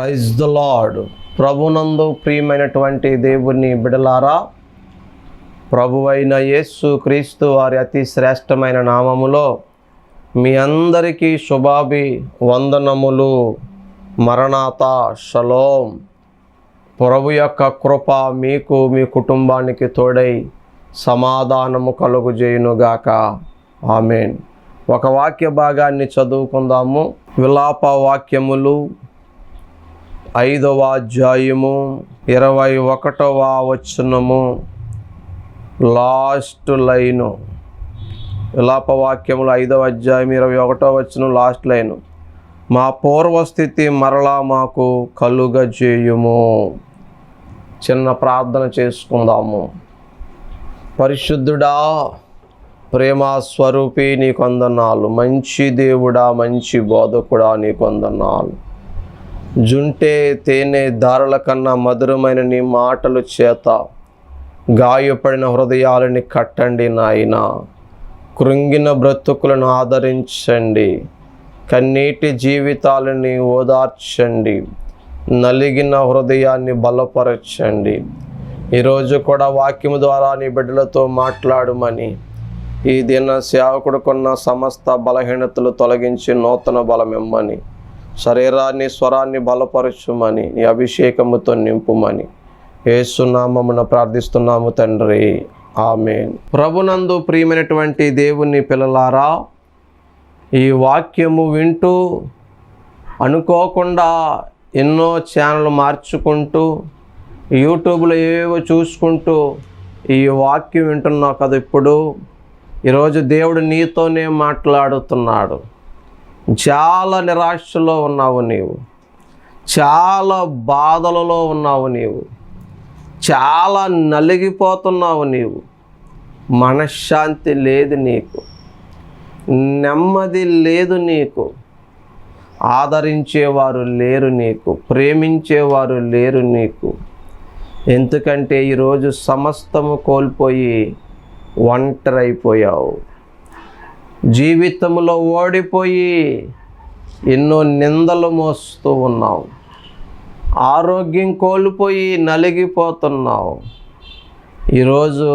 Praise the lord. ప్రభునందు ప్రియమైనటువంటి దేవుని బిడలారా, ప్రభువైన యేసు క్రీస్తు వారి అతి శ్రేష్టమైన నామములో మీ అందరికీ శుభాభి వందనములు. మరణాతా, షలోం. ప్రభు యొక్క కృప మీకు మీ కుటుంబానికి తోడై సమాధానము కలుగుజేయునుగాక. ఆమేన్. ఒక వాక్య భాగాన్ని చదువుకుందాము. విలాప వాక్యములు 5వ అధ్యాయము 21వ వచనము లాస్ట్ లైను. విలాప వాక్యములు 5వ అధ్యాయం 21వ వచనం లాస్ట్ లైను. మా పూర్వస్థితి మరలా మాకు కలుగజేయుము. చిన్న ప్రార్థన చేసుకుందాము. పరిశుద్ధుడా, ప్రేమ స్వరూపి, నీకు వందనాలు. మంచి దేవుడా, మంచి బోధకుడా, నీకు వందనాలు. జుంటే తేనె దారుల కన్నా మధురమైన నీ మాటలు చేత గాయపడిన హృదయాలని కట్టండి నాయన. కృంగిన బ్రతుకులను ఆదరించండి. కన్నీటి జీవితాలని ఓదార్చండి. నలిగిన హృదయాన్ని బలపరచండి. ఈరోజు కూడా వాక్యము ద్వారా నీ బిడ్డలతో మాట్లాడుమని, ఈ దిన సేవకుడుకున్న సమస్త బలహీనతలు తొలగించి నూతన బలమిమ్మని, శరీరాన్ని స్వరాన్ని బలపరచుమని, నీ అభిషేకముతో నింపుమని యేసు నామమున ప్రార్థిస్తున్నాము తండ్రి. ఆమేన్. ప్రభునందు ప్రియమైనటువంటి దేవుని పిల్లలారా, ఈ వాక్యము వింటూ అనుకోకుండా ఎన్నో ఛానల్ మార్చుకుంటూ యూట్యూబ్లో ఏవేవో చూసుకుంటూ ఈ వాక్యం వింటున్నావు కదా. ఇప్పుడు ఈరోజు దేవుడు నీతోనే మాట్లాడుతున్నాడు. చాలా నిరాశలో ఉన్నావు నీవు, చాలా బాధలలో ఉన్నావు నీవు, చాలా నలిగిపోతున్నావు నీవు. మనశ్శాంతి లేదు నీకు, నెమ్మది లేదు నీకు, ఆదరించేవారు లేరు నీకు, ప్రేమించేవారు లేరు నీకు. ఎందుకంటే ఈరోజు సమస్తము కోల్పోయి ఒంటరైపోయావు. జీవితంలో ఓడిపోయి ఎన్నో నిందలు మోస్తూ ఉన్నావు. ఆరోగ్యం కోల్పోయి నలిగిపోతున్నావు. ఈరోజు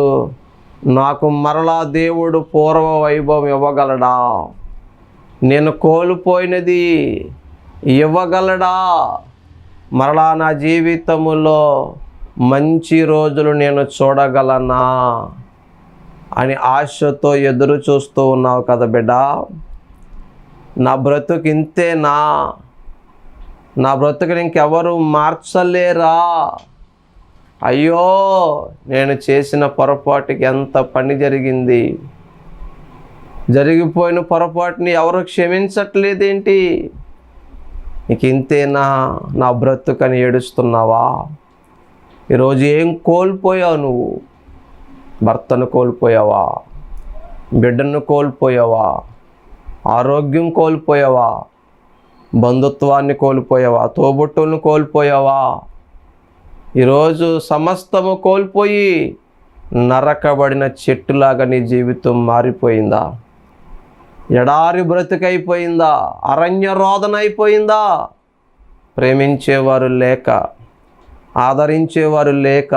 నాకు మరలా దేవుడు పూర్వ వైభవం ఇవ్వగలడా? నేను కోల్పోయినది ఇవ్వగలడా? మరలా నా జీవితములో మంచి రోజులు నేను చూడగలనా అని ఆశతో ఎదురు చూస్తూ ఉన్నావు కదా బిడ్డ. నా బ్రతుకు ఇంతేనా? నా బ్రతుకుని ఇంకెవరు మార్చలేరా? అయ్యో, నేను చేసిన పొరపాటుకి ఎంత పని జరిగింది. జరిగిపోయిన పొరపాటుని ఎవరు క్షమించట్లేదేంటి? నీకు ఇంతేనా నా బ్రతుకని ఏడుస్తున్నావా? ఈరోజు ఏం కోల్పోయావు నువ్వు? భర్తను కోల్పోయావా? బిడ్డను కోల్పోయావా? ఆరోగ్యం కోల్పోయావా? బంధుత్వాన్ని కోల్పోయావా? తోబుట్టులను కోల్పోయావా? ఈరోజు సమస్తము కోల్పోయి నరకబడిన చెట్టులాగా నీ జీవితం మారిపోయిందా? ఎడారి బ్రతుకైపోయిందా? అరణ్య రోదన అయిపోయిందా? ప్రేమించేవారు లేక, ఆదరించేవారు లేక,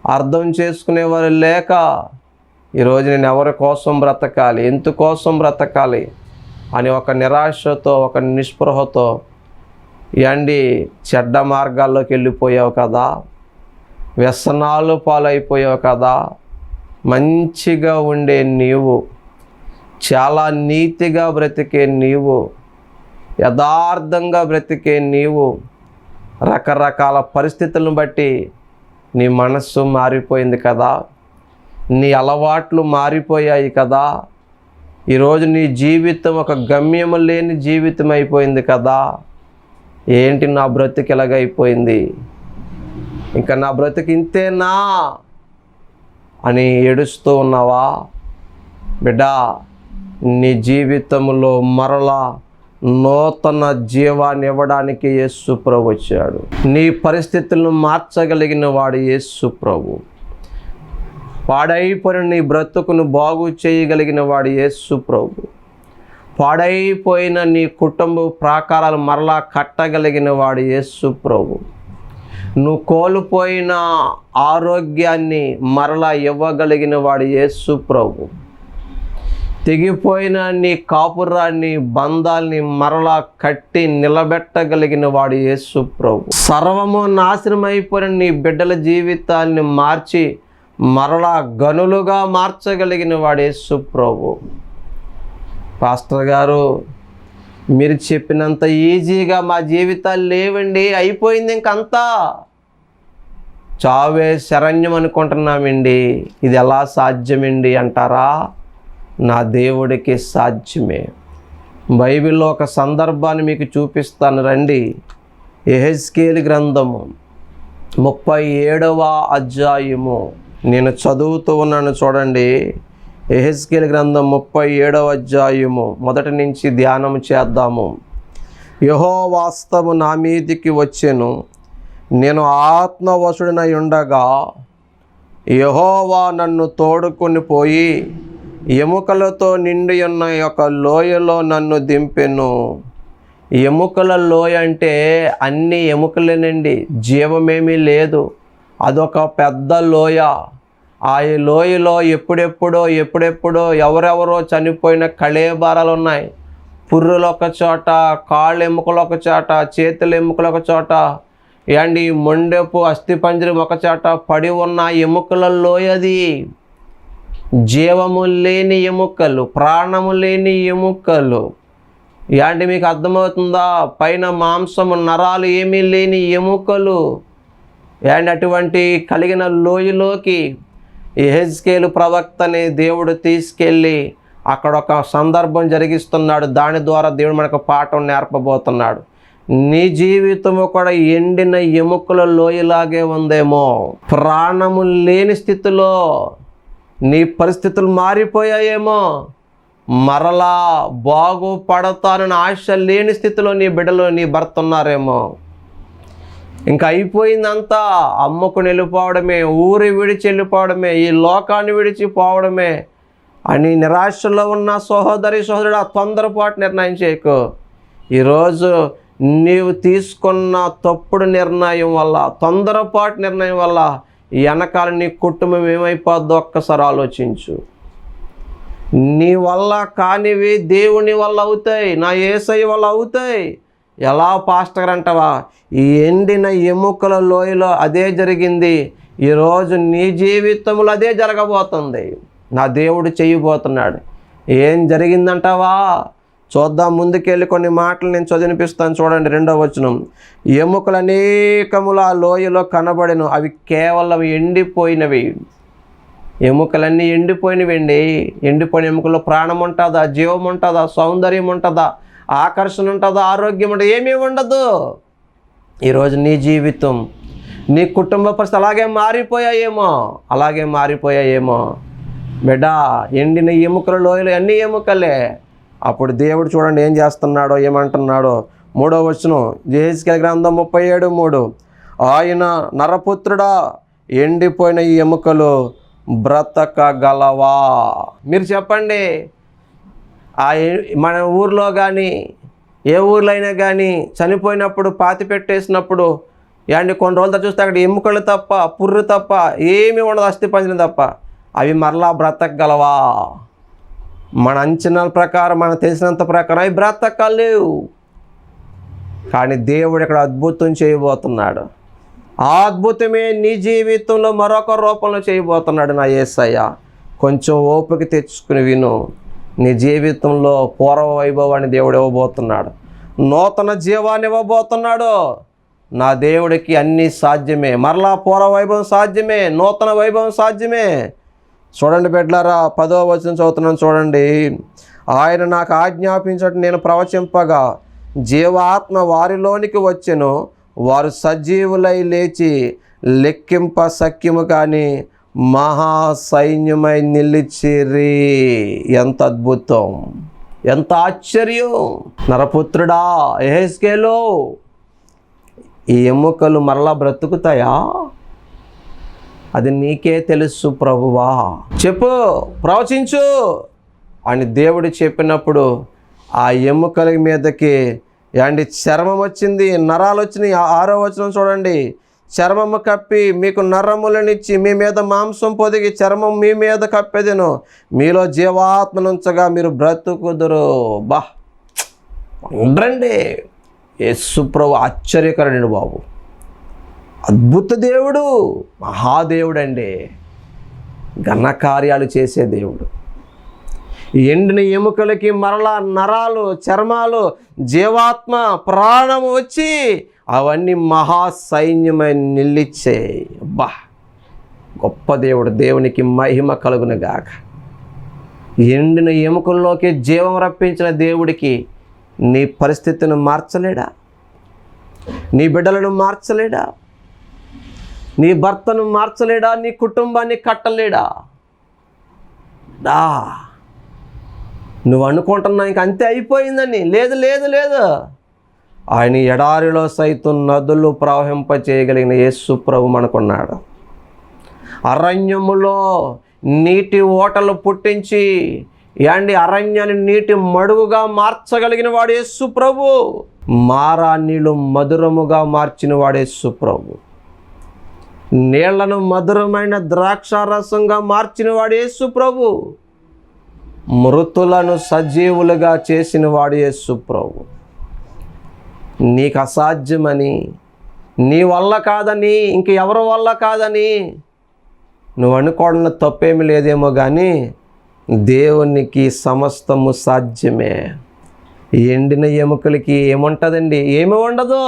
అర్థం చేసుకునేవారు లేక ఈరోజు నేను ఎవరి కోసం బ్రతకాలి, ఎందుకోసం బ్రతకాలి అని ఒక నిరాశతో, ఒక నిస్పృహతో చెడ్డ మార్గాల్లోకి వెళ్ళిపోయావు కదా. వ్యసనాలు పాలైపోయావు కదా. మంచిగా ఉండే నీవు, చాలా నీతిగా బ్రతికే నీవు, యథార్థంగా బ్రతికే నీవు, రకరకాల పరిస్థితులను బట్టి నీ మనస్సు మారిపోయింది కదా. నీ అలవాట్లు మారిపోయాయి కదా. ఈరోజు నీ జీవితం ఒక గమ్యము లేని జీవితం అయిపోయింది కదా. ఏంటి నా బ్రతుకు ఎలాగైపోయింది? ఇంకా నా బ్రతుకు ఇంతేనా అని ఏడుస్తూ ఉన్నావా? బిడ్డా, నీ జీవితంలో మరలా నూతన జీవాన్ని ఇవ్వడానికి యేసు ప్రభు వచ్చాడు. నీ పరిస్థితులను మార్చగలిగిన వాడు యేసు ప్రభు. పాడైపోయిన నీ బ్రతుకును బాగు చేయగలిగిన వాడు యేసు ప్రభు. పాడైపోయిన నీ కుటుంబ ప్రాకారాలు మరలా కట్టగలిగిన వాడు యేసు ప్రభు. నువ్వు కోల్పోయిన ఆరోగ్యాన్ని మరలా ఇవ్వగలిగిన వాడు యేసు ప్రభు. తెగిపోయిన నీ కాపురాన్ని, బంధాల్ని మరలా కట్టి నిలబెట్టగలిగిన వాడు యేసు ప్రభు. సర్వము నాశనమైపోయిన నీ బిడ్డల జీవితాన్ని మార్చి మరలా గనులుగా మార్చగలిగిన వాడు యేసు ప్రభు. పాస్టర్ గారు, మీరు చెప్పినంత ఈజీగా మా జీవితాలు లేవండి, అయిపోయింది ఇంకంతా, చావే శరణ్యం అనుకుంటున్నామండి, ఇది ఎలా సాధ్యమండి అంటారా? నా దేవుడికి సాధ్యమే. బైబిల్లో ఒక సందర్భాన్ని మీకు చూపిస్తాను రండి. యెహెజ్కేలు గ్రంథము 37వ అధ్యాయము నేను చదువుతూ ఉన్నాను చూడండి. యెహెజ్కేలు గ్రంథం 37వ అధ్యాయము మొదటి నుంచి ధ్యానం చేద్దాము. యెహోవా హస్తము నా మీదికి వచ్చెను, నేను ఆత్మవశుడినై ఉండగా యెహోవా నన్ను తోడుకొని పోయి ఎముకలతో నిండి ఉన్న ఒక లోయలో నన్ను దింపెను. ఎముకల లోయ అంటే అన్ని ఎముకలేనండి, జీవమేమీ లేదు. అదొక పెద్ద లోయ. ఆ లోయలో ఎప్పుడెప్పుడో ఎవరెవరో చనిపోయిన కళేబారాలు ఉన్నాయి. పుర్రులు ఒక చోట, కాళ్ళు ఎముకలు ఒక చోట, చేతుల ఎముకలు ఒక చోట, అండి మొండెపు అస్థిపంజరం ఒక చోట పడి ఉన్న ఎముకల లోయది. జీవము లేని ఎముకలు, ప్రాణము లేని ఎముకలు. ఏంటి మీకు అర్థమవుతుందా? పైన మాంసము, నరాలు ఏమీ లేని ఎముకలు. అండ్ అటువంటి కలిగిన లోయలోకి యెహెజ్కేలు ప్రవక్తని దేవుడు తీసుకెళ్ళి అక్కడ ఒక సందర్భం జరిగిస్తున్నాడు. దాని ద్వారా దేవుడు మనకు పాఠం నేర్పబోతున్నాడు. నీ జీవితము కూడా ఎండిన ఎముకల లోయలాగే ఉందేమో, ప్రాణము లేని స్థితిలో నీ పరిస్థితులు మారిపోయాయేమో, మరలా బాగుపడతానని ఆశ లేని స్థితిలో నీ బిడ్డలు, నీ భర్త ఉన్నారేమో. ఇంకా అయిపోయిందంతా, అమ్మకుని వెళ్ళిపోవడమే, ఊరి విడిచి వెళ్ళిపోవడమే, ఈ లోకాన్ని విడిచిపోవడమే అని నిరాశలో ఉన్న సహోదరుడు, ఆ తొందరపాటు నిర్ణయం చేయకు. ఈరోజు నీవు తీసుకున్న తప్పుడు నిర్ణయం వల్ల, తొందరపాటు నిర్ణయం వల్ల వెనకాల నీ కుటుంబం ఏమైపోద్దో ఒక్కసారి ఆలోచించు. నీ వల్ల కానివి దేవుని వల్ల అవుతాయి, నా యేసయ్య వల్ల అవుతాయి. ఎలా పాస్టర్ అంటావా? ఈ ఎండిన ఎముకల లోయలో అదే జరిగింది. ఈరోజు నీ జీవితంలో అదే జరగబోతుంది. నా దేవుడు చేయబోతున్నాడు. ఏం జరిగిందంటావా? చూద్దాం. ముందుకెళ్ళి కొన్ని మాటలు నేను చదివినిపిస్తాను చూడండి. 2వ వచనం. ఎముకలు అనేకములు ఆ లోయలో కనబడెను, అవి కేవలం ఎండిపోయినవి. ఎముకలన్నీ ఎండిపోయినవండి. ఎండిపోయిన ఎముకల్లో ప్రాణం ఉంటుందా, జీవం ఉంటుందా, సౌందర్యం ఉంటుందా, ఆకర్షణ ఉంటుందా, ఆరోగ్యం ఉంటుంది? ఏమీ ఉండదు. ఈరోజు నీ జీవితం, నీ కుటుంబ పరిస్థితి అలాగే మారిపోయాయేమో బిడ్డ. ఎండిన ఎముకల లోయలు అన్ని ఎముకలే. అప్పుడు దేవుడు చూడండి ఏం చేస్తున్నాడో, ఏమంటున్నాడో. 3వ వచనం, యెహెజ్కేలు గ్రంథం 37:3. ఆయన నరపుత్రుడా, ఎండిపోయిన ఈ ఎముకలు బ్రతకగలవా? మీరు చెప్పండి. మన ఊర్లో కానీ ఏ ఊర్లో అయినా కానీ చనిపోయినప్పుడు పాతి పెట్టేసినప్పుడు కొన్ని రోజులతో చూస్తే అక్కడ ఎముకలు తప్ప, పుర్రు తప్ప ఏమీ ఉండదు, అస్థిపంజరం తప్ప. అవి మరలా బ్రతకగలవా? మన అంచనాల ప్రకారం, మనకు తెలిసినంత ప్రకారం అవి బ్రతకలేవు. కానీ దేవుడు ఇక్కడ అద్భుతం చేయబోతున్నాడు. ఆ అద్భుతమే నీ జీవితంలో మరొక రూపంలో చేయబోతున్నాడు నా యేసయ్య. కొంచెం ఓపిక తెచ్చుకుని విను. నీ జీవితంలో పూర్వ వైభవాన్ని దేవుడు ఇవ్వబోతున్నాడు, నూతన జీవాన్ని ఇవ్వబోతున్నాడు. నా దేవుడికి అన్నీ సాధ్యమే. మరలా పూర్వ వైభవం సాధ్యమే, నూతన వైభవం సాధ్యమే. చూడండి బిడ్డలారా, 10వ వచనం చదువుతున్నాను చూడండి. ఆయన నాకు ఆజ్ఞాపించటం నేను ప్రవచింపగా జీవాత్మ వారిలోనికి వచ్చెను, వారు సజీవులై లేచి లెక్కింప సఖ్యము కానీ మహాసైన్యమై నిలిచిరి. ఎంత అద్భుతం, ఎంత ఆశ్చర్యం! నరపుత్రుడా యెహెజ్కేలు, ఈ ఎముకలు మరలా బ్రతుకుతాయా? అది నీకే తెలుసు ప్రభువా, చెప్పు, ప్రవచించు అని దేవుడు చెప్పినప్పుడు ఆ ఎముకల మీదకి ఏండి చర్మం వచ్చింది, నరాలు వచ్చినాయి. 6వ వచనం చూడండి. చర్మము కప్పి మీకు నరములనిచ్చి మీ మీద మాంసం పొదిగి చర్మం మీ మీద కప్పెదెను, మీలో జీవాత్మనుంచగా మీరు బ్రతుకుదురు. బా ఉండండి. యేసు ప్రభు ఆశ్చర్యకరుడు బాబు, అద్భుత దేవుడు, మహాదేవుడు అండి, ఘనకార్యాలు చేసే దేవుడు. ఎండిన ఎముకలకి మరలా నరాలు, చర్మాలు, జీవాత్మ, ప్రాణము వచ్చి అవన్నీ మహాసైన్యమై నిలిచే. అబ్బా గొప్ప దేవుడు, దేవునికి మహిమ కలుగునుగాక. ఎండిన ఎముకల్లోకి జీవం రప్పించిన దేవుడికి నీ పరిస్థితిని మార్చలేడా? నీ బిడ్డలను మార్చలేడా? నీ భర్తను మార్చలేడా? నీ కుటుంబాన్ని కట్టలేడా? దా నువ్వు అనుకుంటున్నావు ఇంక అంతే అయిపోయిందని. లేదు లేదు లేదు. ఆయన ఎడారిలో సైతం నదులు ప్రవహింపచేయగలిగిన యేసు ప్రభు మనకున్నాడు. అరణ్యములో నీటి ఓటలు పుట్టించి అరణ్యాన్ని నీటి మడుగుగా మార్చగలిగిన వాడు యేసు ప్రభు. మారా నీళ్ళు మధురముగా మార్చిన వాడు యేసు ప్రభు. నీళ్లను మధురమైన ద్రాక్షారసంగా మార్చిన వాడు యేసు ప్రభు. మృతులను సజీవులుగా చేసిన వాడు యేసు ప్రభు. నీకు అసాధ్యమని, నీ వల్ల కాదని, ఇంక ఎవరి వల్ల కాదని నువ్వు అనుకోవడంలో తప్పేమీ లేదేమో, కానీ దేవునికి సమస్తము సాధ్యమే. ఎండిన ఎముకలకి ఏముంటుందండి? ఏమి ఉండదు.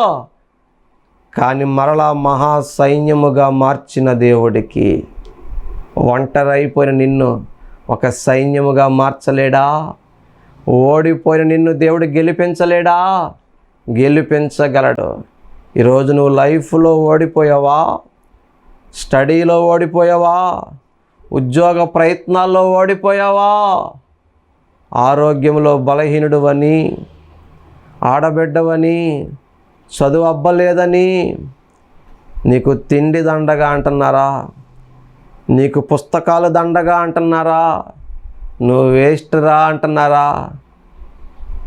కానీ మరలా మహాసైన్యముగా మార్చిన దేవుడికి ఒంటరైపోయిన నిన్ను ఒక సైన్యముగా మార్చలేడా? ఓడిపోయిన నిన్ను దేవుడు గెలిపించలేడా? గెలిపించగలడు. ఈరోజు నువ్వు లైఫ్లో ఓడిపోయావా? స్టడీలో ఓడిపోయావా? ఉద్యోగ ప్రయత్నాల్లో ఓడిపోయావా? ఆరోగ్యంలో బలహీనుడువని, ఆడబిడ్డవని, చదువు అబ్బలేదని నీకు తిండి దండగా అంటున్నారా? నీకు పుస్తకాలు దండగా అంటున్నారా? నువ్వు వేస్ట్ రా అంటున్నారా?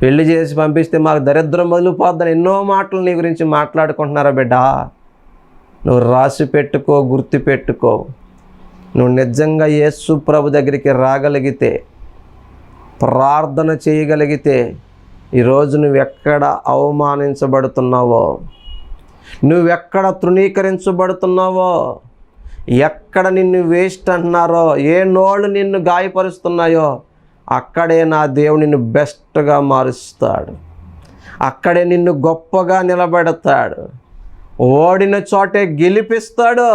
పెళ్లి చేసి పంపిస్తే మాకు దరిద్రం వదిలిపోద్దని ఎన్నో మాటలు నీ గురించి మాట్లాడుకుంటున్నారా? బిడ్డ, నువ్వు రాసి పెట్టుకో, గుర్తు పెట్టుకో. నువ్వు నిజంగా యేసు ప్రభు దగ్గరికి రాగలిగితే, ప్రార్థన చేయగలిగితే, ఈరోజు నువ్వెక్కడ అవమానించబడుతున్నావో, నువ్వెక్కడ తృణీకరించబడుతున్నావో, ఎక్కడ నిన్ను వేస్ట్ అంటున్నారో, ఏ నోళ్ళు నిన్ను గాయపరుస్తున్నాయో, అక్కడే నా దేవుడు నిన్ను బెస్ట్గా మారుస్తాడు. అక్కడే నిన్ను గొప్పగా నిలబెడతాడు. ఓడిన చోటే గెలిపిస్తాడు.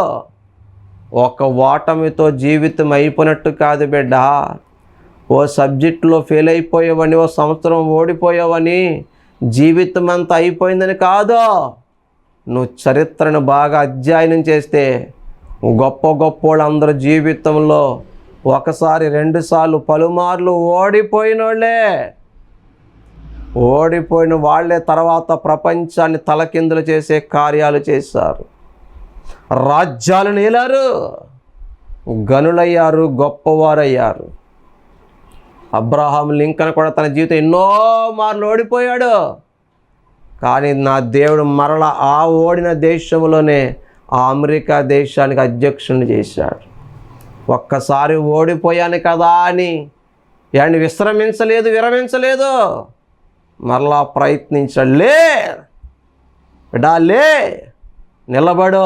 ఒక ఓటమితో జీవితం అయిపోయినట్టు కాదు బిడ్డ. ఓ సబ్జెక్టులో ఫెయిల్ అయిపోయావని, ఓ సంవత్సరం ఓడిపోయావని జీవితం అంతా అయిపోయిందని కాదు. నువ్వు చరిత్రను బాగా అధ్యయనం చేస్తే గొప్ప గొప్ప వాళ్ళందరూ జీవితంలో ఒకసారి, రెండుసార్లు, పలుమార్లు ఓడిపోయిన వాళ్ళే తర్వాత ప్రపంచాన్ని తలకిందులు చేసే కార్యాలు చేశారు. రాజ్యాలను ఏలారు, గనులయ్యారు, గొప్పవారయ్యారు. అబ్రహాం లింకన్ కూడా తన జీవితం ఎన్నో మార్లు ఓడిపోయాడు. కానీ నా దేవుడు మరలా ఆ ఓడిన దేశంలోనే ఆ అమెరికా దేశానికి అధ్యక్షుడిని చేశాడు. ఒక్కసారి ఓడిపోయాను కదా అని విరమించలేదు. మరలా ప్రయత్నించాడు. లే, నిలబడు,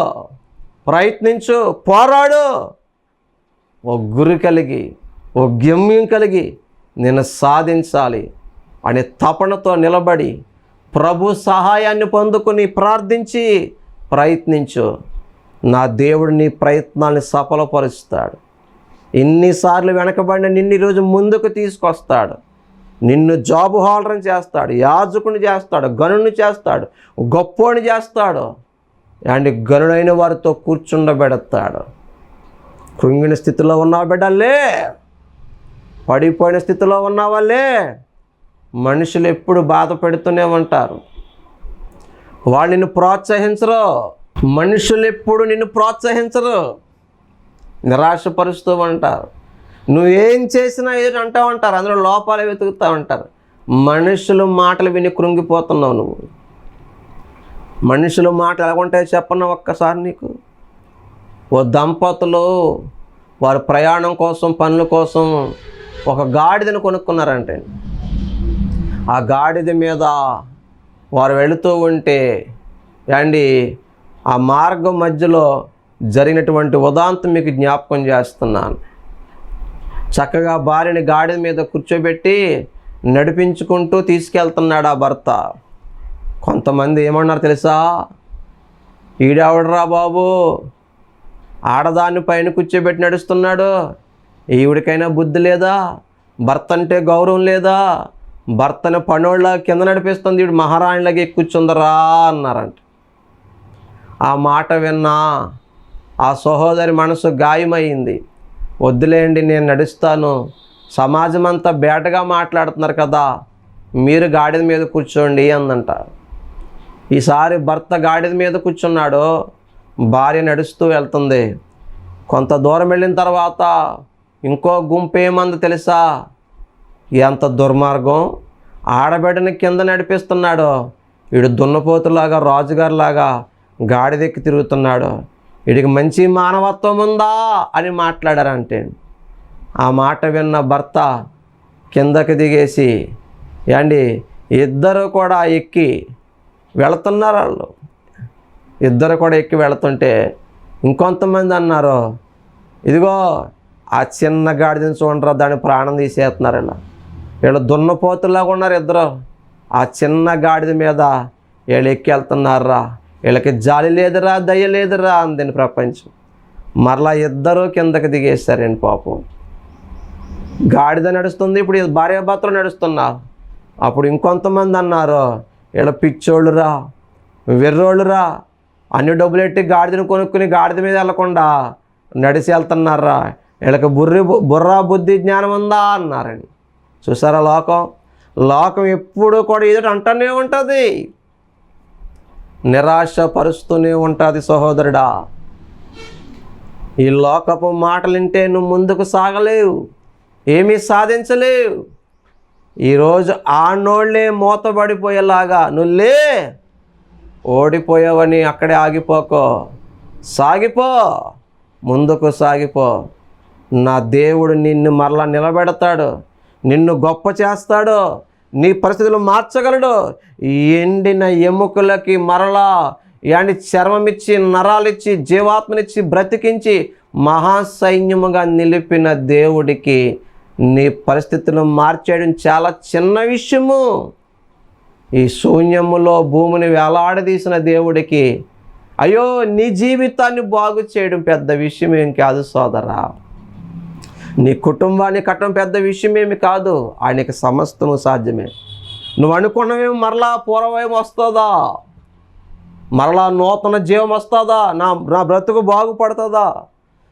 ప్రయత్నించు, పోరాడు. ఓ గురి కలిగి, ఓ గమ్యం కలిగి నేను సాధించాలి అనే తపనతో నిలబడి ప్రభు సహాయాన్ని పొందుకుని ప్రార్థించి ప్రయత్నించు. నా దేవుడు నీ ప్రయత్నాన్ని సఫలపరుస్తాడు. ఎన్నిసార్లు వెనకబడిన నిన్ను ఈరోజు ముందుకు తీసుకొస్తాడు. నిన్ను జాబు హోల్డర్ని చేస్తాడు, యాజకుని చేస్తాడు, గనుని చేస్తాడు, గొప్పోని చేస్తాడు. గనుడైన వారితో కూర్చుండబెడతాడు. కృంగిన స్థితిలో ఉన్నావా బిడ్డలే? పడిపోయిన స్థితిలో ఉన్నావాళ్ళే? మనుషులు ఎప్పుడు బాధ పెడుతూనే ఉంటారు. వాళ్ళు నిన్ను ప్రోత్సహించరు. మనుషులు ఎప్పుడు నిన్ను ప్రోత్సహించరు, నిరాశపరుస్తూ ఉంటారు. నువ్వేం చేసినా ఏదో అంటూ ఉంటారు, అందులో లోపాలు వెతుకుతూ ఉంటారు. మనుషుల మాటలు విని కృంగిపోతున్నావు నువ్వు. మనుషుల మాటలు ఎలాగుంటాయో చెప్పన్నా ఒక్కసారి నీకు. ఓ దంపతులు వారి ప్రయాణం కోసం, పనుల కోసం ఒక గాడిదను కొనుక్కున్నారంటే, ఆ గాడిద మీద వారు వెళుతూ ఉంటే అండి ఆ మార్గం మధ్యలో జరిగినటువంటి ఉదాంతం మీకు జ్ఞాపకం చేస్తున్నాను. చక్కగా భార్యని గాడిద మీద కూర్చోబెట్టి నడిపించుకుంటూ తీసుకెళ్తున్నాడు ఆ భర్త. కొంతమంది ఏమన్నారు తెలుసా? ఈడెవడరా బాబు, ఆడదాన్ని పైన కూర్చోబెట్టి నడుస్తున్నాడు, ఈవిడికైనా బుద్ధి లేదా, భర్త అంటే గౌరవం లేదా, భర్తను పనోళ్ళ కింద నడిపిస్తుంది, ఈవిడ మహారాణిలాగే కూర్చుందరా అన్నారంట. ఆ మాట విన్నా ఆ సహోదరి మనసు గాయమైంది. వద్దులేండి, నేను నడుస్తాను, సమాజం అంతా బేటగా మాట్లాడుతున్నారు కదా, మీరు గాడిద మీద కూర్చోండి అందంట. ఈసారి భర్త గాడిద మీద కూర్చున్నాడు, భార్య నడుస్తూ వెళ్తుంది. కొంత దూరం వెళ్ళిన తర్వాత ఇంకో గుంపు ఏమంది తెలుసా? ఎంత దుర్మార్గం, ఆడబిడ్డని కింద నడిపిస్తున్నాడు, వీడు దున్నపోతులాగా రాజుగారిలాగా గాడిదెక్కి తిరుగుతున్నాడు, వీడికి మంచి మానవత్వం ఉందా అని మాట్లాడారంటే, ఆ మాట విన్న భర్త కిందకి దిగేసి ఏండి ఇద్దరు కూడా ఎక్కి వెళుతున్నారు. వాళ్ళు ఇద్దరు కూడా ఎక్కి వెళుతుంటే ఇంకొంతమంది అన్నారు, ఇదిగో ఆ చిన్న గాడిదని చూడరా, దాని ప్రాణం తీసేస్తున్నారన్న. వీళ్ళు దున్నపోతులాగా ఉన్నారు ఇద్దరు, ఆ చిన్న గాడిద మీద వీళ్ళు ఎక్కి వెళ్తున్నారా, వీళ్ళకి జాలి లేదురా, దయ లేదురా అందని ప్రపంచం. మరలా ఇద్దరు కిందకి దిగేస్తారండి పాపం. గాడిద నడుస్తుంది, ఇప్పుడు భార్యాభర్తలు నడుస్తున్నారు. అప్పుడు ఇంకొంతమంది అన్నారు, వీళ్ళ పిచ్చోళ్ళురా, వెర్రోళ్ళురా, అన్ని డబ్బులు ఎట్టి గాడిదను కొనుక్కుని గాడిద మీద వెళ్ళకుండా నడిచి వెళ్తున్నారా, వీళ్ళకి బుర్ర బుద్ధి జ్ఞానం ఉందా అన్నారండి. చూసారా, లోకం ఎప్పుడూ కూడా ఏదో అంటూనే ఉంటుంది, నిరాశ పరుస్తూనే ఉంటుంది. సహోదరుడా, ఈ లోకపు మాటలు వింటే నువ్వు ముందుకు సాగలేవు, ఏమీ సాధించలేవు. ఈరోజు ఆ నోళ్ళే మూతబడిపోయేలాగా నువ్వులే, ఓడిపోయావని అక్కడే ఆగిపోకో, సాగిపో, ముందుకు సాగిపో. నా దేవుడు నిన్ను మరలా నిలబెడతాడు, నిన్ను గొప్ప చేస్తాడు, నీ పరిస్థితులు మార్చగలడు. ఎండిన ఎముకలకి మరలా చర్మమిచ్చి, నరాలిచ్చి, జీవాత్మనిచ్చి, బ్రతికించి మహాసైన్యముగా నిలిపిన దేవుడికి నీ పరిస్థితులను మార్చేయడం చాలా చిన్న విషయము. ఈ శూన్యములో భూమిని వేలాడదీసిన దేవుడికి అయ్యో నీ జీవితాన్ని బాగు చేయడం పెద్ద విషయం ఏం కాదు సోదరా. నీ కుటుంబాన్ని కట్టడం పెద్ద విషయమేమి కాదు, ఆయనకి సమస్తము సాధ్యమే. నువ్వు అనుకున్నవేమో మరలా పూర్వమేమి వస్తుందా, మరలా నూతన జీవం వస్తుందా, నా బ్రతుకు బాగుపడుతుందా,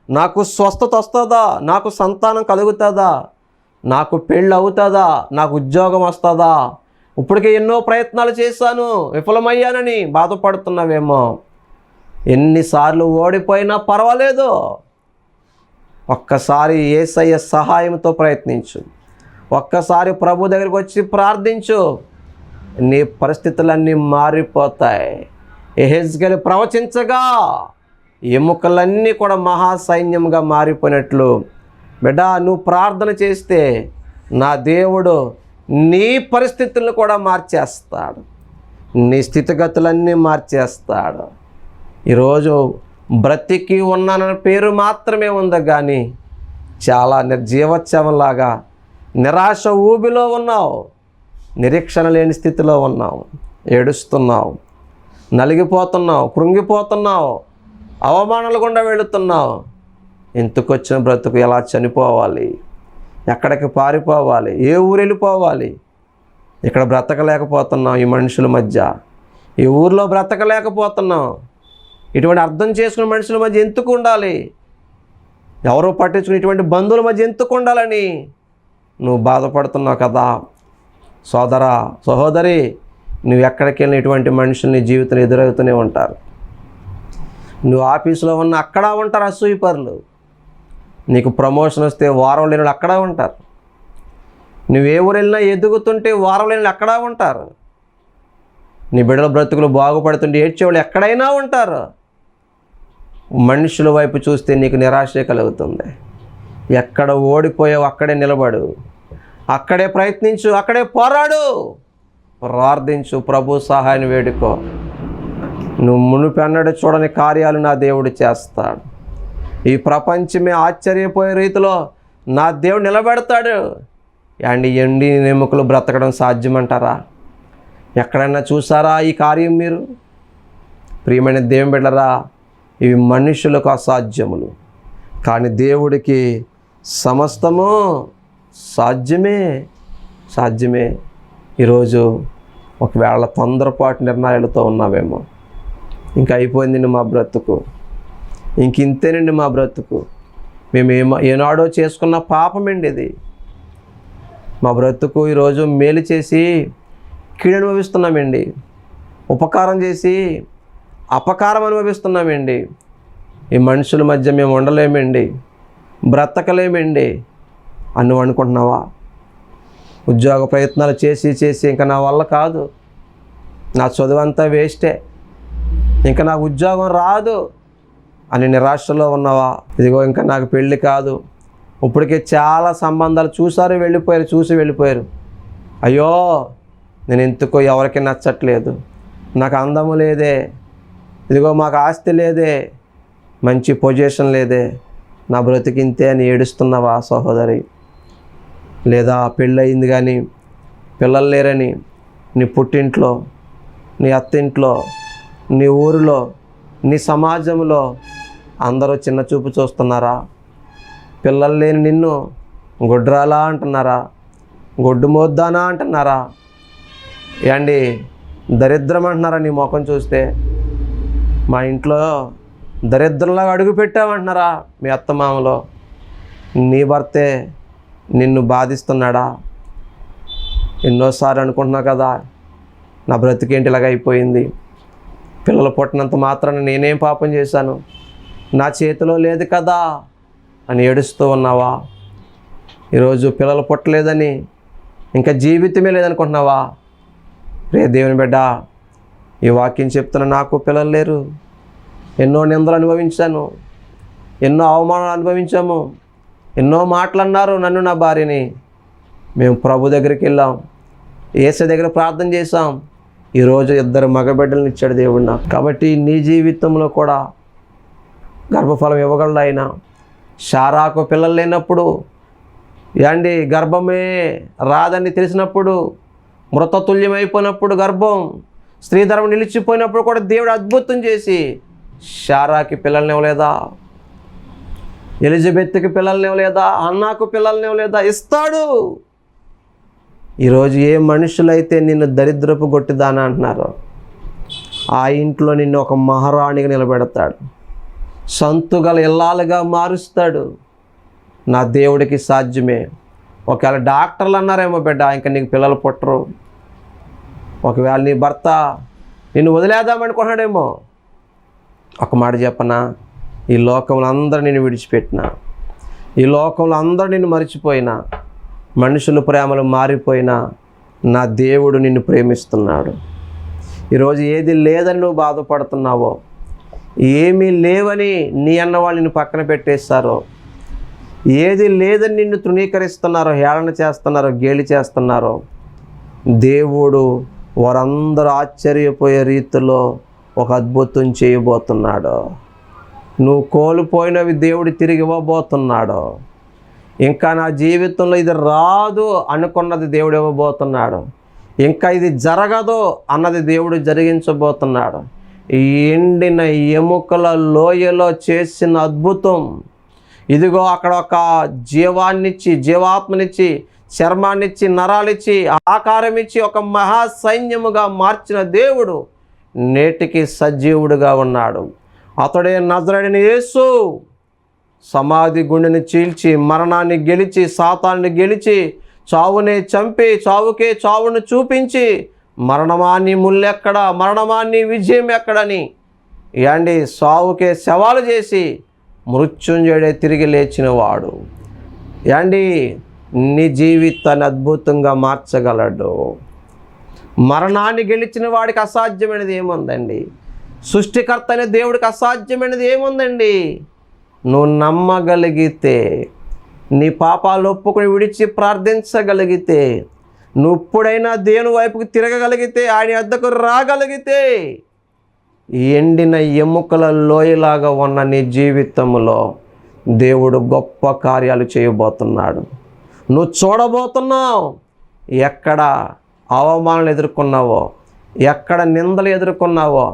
నాకు స్వస్థత వస్తుందా, నాకు సంతానం కలుగుతుందా, నాకు పెళ్ళి అవుతుందా, నాకు ఉద్యోగం వస్తుందా, ఇప్పటికే ఎన్నో ప్రయత్నాలు చేశాను విఫలమయ్యానని బాధపడుతున్నావేమో. ఎన్నిసార్లు ఓడిపోయినా పర్వాలేదు, ఒక్కసారి యేసయ్య సహాయంతో ప్రయత్నించు, ఒక్కసారి ప్రభు దగ్గరికి వచ్చి ప్రార్థించు, నీ పరిస్థితులన్నీ మారిపోతాయి. యెహెజ్కేలు ప్రవచించగా ఎముకలన్నీ కూడా మహాసైన్యంగా మారిపోయినట్లు బిడ్డ నువ్వు ప్రార్థన చేస్తే నా దేవుడు నీ పరిస్థితులను కూడా మార్చేస్తాడు, నీ స్థితిగతులన్నీ మార్చేస్తాడు. ఈరోజు బ్రతికి ఉన్నానన్న పేరు మాత్రమే ఉంది కానీ చాలా నిర్జీవత్సవంలాగా నిరాశ ఊబిలో ఉన్నావు, నిరీక్షణ లేని స్థితిలో ఉన్నావు, ఏడుస్తున్నావు, నలిగిపోతున్నావు, కృంగిపోతున్నావు, అవమానాలు గుండా వెళుతున్నావు. ఇంతకొచ్చిన బ్రతుకు ఎలా చనిపోవాలి, ఎక్కడికి పారిపోవాలి, ఏ ఊరు వెళ్ళిపోవాలి? ఇక్కడ బ్రతకలేకపోతున్నాం, ఈ మనుషుల మధ్య, ఈ ఊరిలో బ్రతకలేకపోతున్నాం. ఇటువంటి అర్థం చేసుకున్న మనుషుల మధ్య ఎందుకు ఉండాలి, ఎవరో పట్టించుకుని ఇటువంటి బంధువుల మధ్య ఎందుకు ఉండాలని నువ్వు బాధపడుతున్నావు కదా. సోదరా, సహోదరి, నువ్వు ఎక్కడికి వెళ్ళిన ఇటువంటి మనుషుల్ని జీవితంలో ఎదురవుతూనే ఉంటారు. నువ్వు ఆఫీసులో ఉన్న అక్కడ ఉంటారు అసూయపరులు, నీకు ప్రమోషన్ వస్తే వారం లేని అక్కడ ఉంటారు, నువ్వు ఏ ఊరు వెళ్ళినా ఎదుగుతుంటే వారం వెళ్ళిన ఎక్కడా ఉంటారు. నీ బిడ్డల బ్రతుకులు బాగుపడుతుంటే ఏడ్చేవాళ్ళు ఎక్కడైనా ఉంటారు. మనుషుల వైపు చూస్తే నీకు నిరాశ కలుగుతుంది. ఎక్కడ ఓడిపోయావు అక్కడే నిలబడు, అక్కడే ప్రయత్నించు, అక్కడే పోరాడు, ప్రార్థించు, ప్రభు సహాయాన్ని వేడుకో. నువ్వు మునుపెన్నడూ చూడని కార్యాలు నా దేవుడు చేస్తాడు. ఈ ప్రపంచమే ఆశ్చర్యపోయే రీతిలో నా దేవుడు నిలబెడతాడు. అండ్ ఎండి ఎముకలు బ్రతకడం సాధ్యమంటారా? ఎక్కడైనా చూసారా ఈ కార్యం మీరు? ప్రియమైన దేవుని బిడ్డలారా, ఇవి మనుషులకు అసాధ్యములు, కానీ దేవుడికి సమస్తము సాధ్యమే. ఈరోజు ఒకవేళ తొందరపాటు నిర్ణయాలతో ఉన్నావేమో, ఇంకా అయిపోయిందండి మా బ్రతుకు, ఇంతేనండి మా బ్రతుకు, మేము ఏనాడో చేసుకున్న పాపమండి ఇది, మా బ్రతుకు ఈరోజు మేలు చేసి కీడు అనుభవిస్తున్నామండి, ఉపకారం చేసి అపకారం అనుభవిస్తున్నామండి, ఈ మనుషుల మధ్య మేము ఉండలేమండి, బ్రతకలేమండి అని నువ్వు అనుకుంటున్నావా? ఉద్యోగ ప్రయత్నాలు చేసి ఇంకా నా వల్ల కాదు, నా చదువు అంతా వేస్టే, ఇంకా నాకు ఉద్యోగం రాదు అని నిరాశలో ఉన్నావా? ఇదిగో ఇంకా నాకు పెళ్ళి కాదు, ఇప్పటికే చాలా సంబంధాలు చూసి వెళ్ళిపోయారు. అయ్యో నేను ఎందుకో ఎవరికి నచ్చట్లేదు, నాకు అందము లేదే, ఇదిగో మాకు ఆస్తి లేదే, మంచి పొజిషన్ లేదే, నా బ్రతికింతే అని ఏడుస్తున్నావా సహోదరి? లేదా పెళ్ళయింది కానీ పిల్లలు లేరని నీ పుట్టింట్లో, నీ అత్తింట్లో, నీ ఊరిలో, నీ సమాజంలో అందరూ చిన్న చూపు చూస్తున్నారా? పిల్లలు లేని నిన్ను గొడ్రాలా అంటున్నారా? గొడ్డు మోద్దానా అంటున్నారా? ఏండి దరిద్రం అంటున్నారా? నీ ముఖం చూస్తే మా ఇంట్లో దరిద్రంలాగా అడుగు పెట్టామంటున్నారా? మీ అత్తమామలో నీ భర్తే నిన్ను బాధిస్తున్నాడా? ఎన్నోసార్లు అనుకుంటున్నావు కదా, నా బ్రతికేంటి ఇలాగ అయిపోయింది, పిల్లలు పుట్టినంత మాత్రాన నేనేం పాపం చేశాను, నా చేతిలో లేదు కదా అని ఏడుస్తూ ఉన్నావా? ఈరోజు పిల్లలు పుట్టలేదని ఇంకా జీవితమే లేదనుకుంటున్నావా? రే దేవుని బిడ్డ, ఈ వాక్యం చెప్తున్నా, నాకు పిల్లలు లేరు, ఎన్నో నిందలు అనుభవించాను, ఎన్నో అవమానాలు అనుభవించాము, ఎన్నో మాటలు అన్నారు నన్ను, నా భార్యని. మేము ప్రభు దగ్గరికి వెళ్ళాం, యేసు దగ్గర ప్రార్థన చేశాం, ఈరోజు 2 మగబిడ్డలను ఇచ్చాడు దేవుడు నాకు. కాబట్టి నీ జీవితంలో కూడా గర్భఫలం ఇవ్వగలడు ఆయన. శారాకు పిల్లలు లేనప్పుడు, గర్భమే రాదని తెలిసినప్పుడు, మృతతుల్యమైపోయినప్పుడు గర్భం, స్త్రీధర్మం నిలిచిపోయినప్పుడు కూడా దేవుడు అద్భుతం చేసి శారాకి పిల్లల్ని ఇవ్వలేదా? ఎలిజబెత్కి పిల్లల్ని ఇవ్వలేదా? అన్నాకు పిల్లల్ని ఇవ్వలేదా? ఇస్తాడు. ఈరోజు ఏ మనుషులైతే నిన్ను దరిద్రపు గొట్టిదానా అంటున్నారో, ఆ ఇంట్లో నిన్ను ఒక మహారాణిగా నిలబెడతాడు, సంతుగల ఇల్లాలుగా మారుస్తాడు. నా దేవుడికి సాధ్యమే. ఒకవేళ డాక్టర్లు అన్నారేమో బిడ్డ ఇంకా నీకు పిల్లలు పుట్టరు, ఒకవేళ నీ భర్త నిన్ను వదిలేద్దామనుకున్నాడేమో, ఒక మాట చెప్పనా, ఈ లోకంలో అందరూ నిన్ను విడిచిపెట్టినా, ఈ లోకంలో అందరూ నిన్ను మరిచిపోయినా, మనుషుల ప్రేమలు మారిపోయినా, నా దేవుడు నిన్ను ప్రేమిస్తున్నాడు. ఈరోజు ఏది లేదని నువ్వు బాధపడుతున్నావో, ఏమీ లేవని నీ అన్నవాళ్ళు నిన్ను పక్కన పెట్టేస్తారో, ఏది లేదని నిన్ను తృణీకరిస్తున్నారో, హేళన చేస్తున్నారో, గేలి చేస్తున్నారో, దేవుడు వారందరూ ఆశ్చర్యపోయే రీతిలో ఒక అద్భుతం చేయబోతున్నాడు. నువ్వు కోల్పోయినవి దేవుడు తిరిగి ఇవ్వబోతున్నాడు. ఇంకా నా జీవితంలో ఇది రాదు అనుకున్నది దేవుడు ఇవ్వబోతున్నాడు. ఇంకా ఇది జరగదు అన్నది దేవుడు జరిగించబోతున్నాడు. ఈ ఎండిన ఎముకల లోయలో చేసిన అద్భుతం, ఇదిగో అక్కడ ఒక జీవాన్నిచ్చి, జీవాత్మనిచ్చి, చర్మాన్నిచ్చి, నరాలిచ్చి, ఆకారం ఇచ్చి ఒక మహాసైన్యముగా మార్చిన దేవుడు నేటికి సజీవుడుగా ఉన్నాడు. అతడే నజరేయుడైన యేసు. సమాధి గుండెని చీల్చి, మరణాన్ని గెలిచి, సాతాన్ని గెలిచి, చావునే చంపి, చావుకే చావును చూపించి, మరణమా నీ ముల్లెక్కడ, మరణమా నీ విజయం ఎక్కడని సావుకే సవాలు చేసి మృత్యుంజయుడే తిరిగి లేచిన వాడు. నీ జీవితాన్ని అద్భుతంగా మార్చగలడు. మరణాన్ని గెలిచిన వాడికి అసాధ్యమైనది ఏముందండి? సృష్టికర్త అనే దేవుడికి అసాధ్యమైనది ఏముందండి? నువ్వు నమ్మగలిగితే, నీ పాపాలు ఒప్పుకొని విడిచి ప్రార్థించగలిగితే, నువ్వు ఇప్పుడైనా దేవుని వైపుకి తిరగగలిగితే, ఆయన వద్దకు రాగలిగితే, ఎండిన ఎముకల లోయలాగా ఉన్న నీ జీవితంలో దేవుడు గొప్ప కార్యాలు చేయబోతున్నాడు. నువ్వు చూడబోతున్నావు. ఎక్కడ అవమానాలు ఎదుర్కొన్నావో, ఎక్కడ నిందలు ఎదుర్కొన్నావో,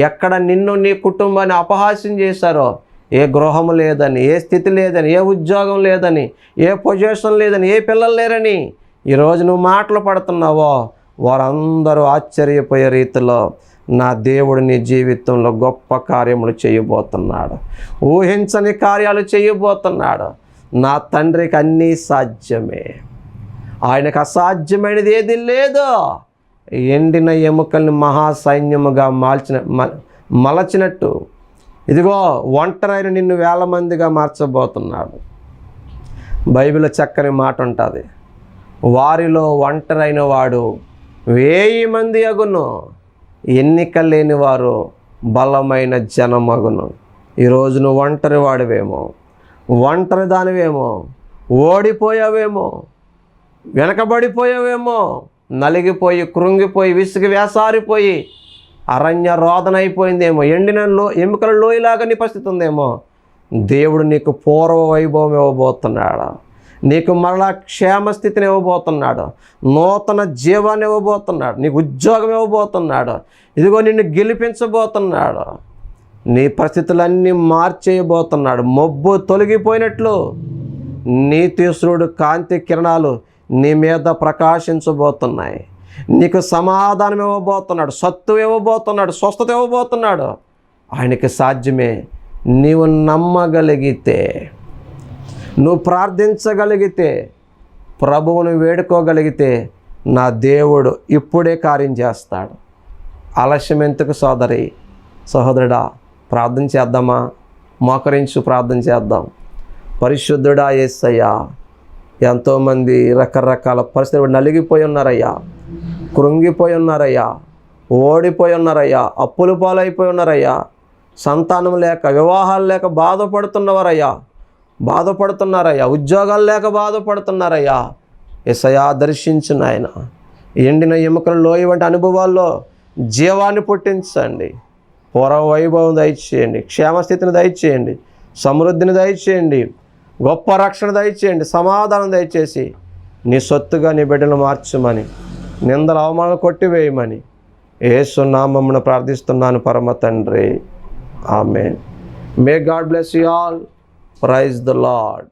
ఎక్కడ నిన్ను నీ కుటుంబాన్ని అపహాస్యం చేశారో, ఏ గృహం లేదని, ఏ స్థితి లేదని, ఏ ఉద్యోగం లేదని, ఏ పొజిషన్ లేదని, ఏ పిల్లలు లేరని ఈరోజు నువ్వు మాటలు పడుతున్నావో, వారందరూ ఆశ్చర్యపోయే రీతిలో నా దేవుడు నీ జీవితంలో గొప్ప కార్యములు చేయబోతున్నాడు. ఊహించని కార్యాలు చేయబోతున్నాడు. నా తండ్రికి అన్నీ సాధ్యమే. ఆయనకు అసాధ్యమైనది ఏది లేదు. ఎండిన ఎముకల్ని మహాసైన్యముగా మలచినట్టు ఇదిగో ఒంటరైన నిన్ను వేల మందిగా మార్చబోతున్నాడు. బైబిల్లో చక్కని మాట ఉంటుంది, వారిలో ఒంటరైన వాడు 1000 మంది అగును, ఎన్నిక లేని వారు బలమైన జనమగును. ఈరోజు నువ్వు ఒంటరి వాడివేమో, ఒంటరి దానివేమో, ఓడిపోయావేమో, వెనకబడిపోయావేమో, నలిగిపోయి కృంగిపోయి విసిగి వేసారిపోయి అరణ్య రోదన అయిపోయిందేమో, ఎండిన ఎముకల లోయలాగా నీ పరిస్థితి ఉందేమో. దేవుడు నీకు పూర్వ వైభవం ఇవ్వబోతున్నాడు. నీకు మరలా క్షేమస్థితిని ఇవ్వబోతున్నాడు. నూతన జీవాన్ని ఇవ్వబోతున్నాడు. నీకు ఉద్యోగం ఇవ్వబోతున్నాడు. ఇదిగో నిన్ను గెలిపించబోతున్నాడు. నీ పరిస్థితులన్నీ మార్చేయబోతున్నాడు. మబ్బు తొలగిపోయినట్లు నీతిశ్వరుడు కాంతి కిరణాలు నీ మీద ప్రకాశించబోతున్నాయి. నీకు సమాధానం ఇవ్వబోతున్నాడు, సత్తు ఇవ్వబోతున్నాడు, స్వస్థత ఇవ్వబోతున్నాడు. ఆయనకి సాధ్యమే. నీవు నమ్మగలిగితే, నువ్వు ప్రార్థించగలిగితే, ప్రభువును వేడుకోగలిగితే నా దేవుడు ఇప్పుడే కార్యం చేస్తాడు. ఆలస్యం ఎందుకు సోదరి సహోదరుడా? ప్రార్థన చేద్దామా? మోకరించు ప్రార్థన చేద్దాం. పరిశుద్ధుడా యేసయ్యా, ఎంతోమంది రకరకాల పరిస్థితులు నలిగిపోయి ఉన్నారయ్యా, కృంగిపోయి ఉన్నారయ్యా, ఓడిపోయి ఉన్నారయ్యా, అప్పులు పాలైపోయి ఉన్నారయ్యా, సంతానం లేక, వివాహాలు లేక బాధపడుతున్నారయ్యా, ఉద్యోగాలు లేక బాధపడుతున్నారయ్యా. యేసయ్యా దర్శించు నాయన. ఎండిన ఎముకల లోయ వంటి అనుభవాల్లో జీవాన్ని పుట్టించండి. పూర్వ వైభవం దయచేయండి, క్షేమస్థితిని దయచేయండి, సమృద్ధిని దయచేయండి, గొప్ప రక్షణ దయచేయండి, సమాధానం దయచేసి నీ సొత్తుగా నీ బిడ్డలు మార్చమని, నిందల అవమానాలు కొట్టివేయమని యేసు నామమున ప్రార్థిస్తున్నాను పరమ తండ్రి. ఆమేన్. May God bless you all. Praise the lord.